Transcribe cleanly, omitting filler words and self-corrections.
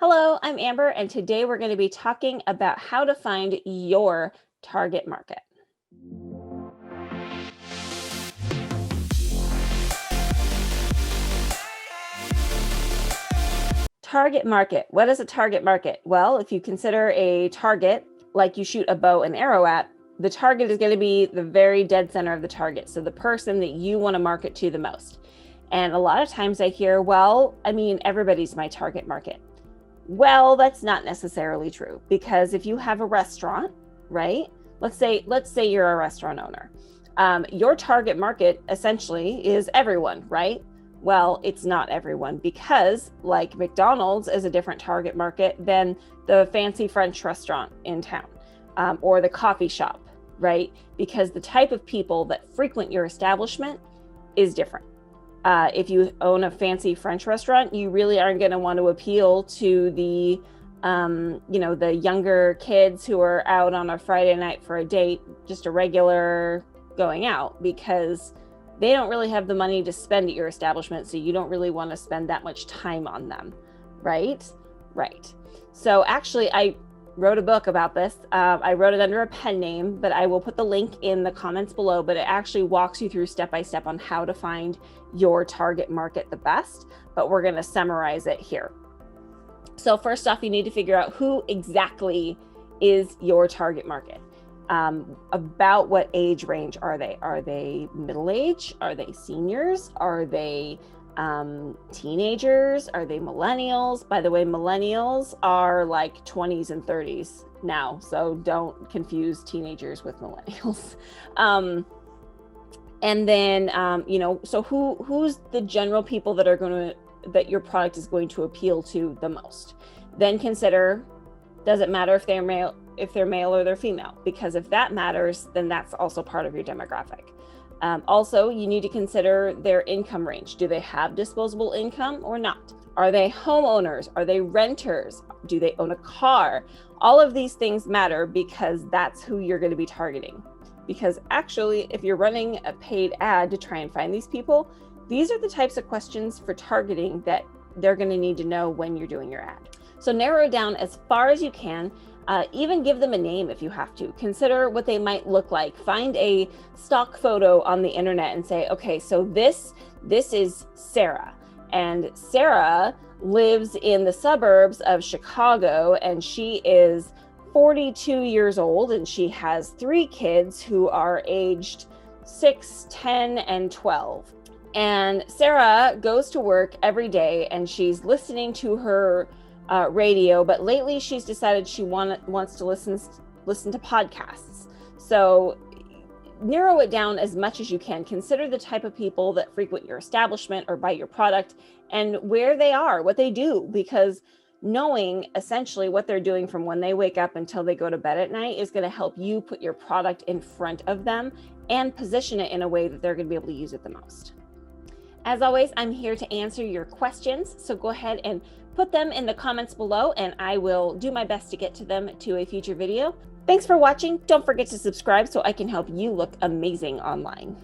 Hello, I'm Amber, and today we're going to be talking about how to find your target market. Target market. What is a target market? Well, if you consider a target like you shoot a bow and arrow at, the target is going to be the very dead center of the target. So the person that you want to market to the most. And a lot of times I hear, everybody's my target market. Well, that's not necessarily true, because if you have a restaurant, right? Let's say you're a restaurant owner. Your target market essentially is everyone, right? Well, it's not everyone, because like McDonald's is a different target market than the fancy French restaurant in town, or the coffee shop, right? Because the type of people that frequent your establishment is different. If you own a fancy French restaurant, you really aren't going to want to appeal to the younger kids who are out on a Friday night for a date, just a regular going out, because they don't really have the money to spend at your establishment. So you don't really want to spend that much time on them, right? Right. So actually, I wrote a book about this. I wrote it under a pen name, but I will put the link in the comments below. But it actually walks you through step by step on how to find your target market the best. But we're going to summarize it here. So first off, you need to figure out who exactly is your target market. About what age range are they? Are they middle age? Are they seniors? Are they teenagers? Are they millennials? By the way, millennials are like 20s and 30s now, so don't confuse teenagers with millennials. And then so who's the general people that your product is going to appeal to the most? Then consider, does it matter if they're male or they're female? Because if that matters, then that's also part of your demographic. Also, you need to consider their income range. Do they have disposable income or not? Are they homeowners? Are they renters? Do they own a car? All of these things matter, because that's who you're going to be targeting. Because actually, if you're running a paid ad to try and find these people, these are the types of questions for targeting that they're going to need to know when you're doing your ad. So narrow it down as far as you can. Even give them a name if you have to. Consider what they might look like. Find a stock photo on the internet and say, okay, so this is Sarah. And Sarah lives in the suburbs of Chicago, and she is 42 years old, and she has 3 kids who are aged 6, 10, and 12. And Sarah goes to work every day, and she's listening to her radio, but lately she's decided she wants to listen to podcasts. So narrow it down as much as you can. Consider the type of people that frequent your establishment or buy your product, and where they are, what they do, because knowing essentially what they're doing from when they wake up until they go to bed at night is going to help you put your product in front of them and position it in a way that they're going to be able to use it the most. As always, I'm here to answer your questions, so go ahead and put them in the comments below, and I will do my best to get to them to a future video. Thanks for watching. Don't forget to subscribe so I can help you look amazing online.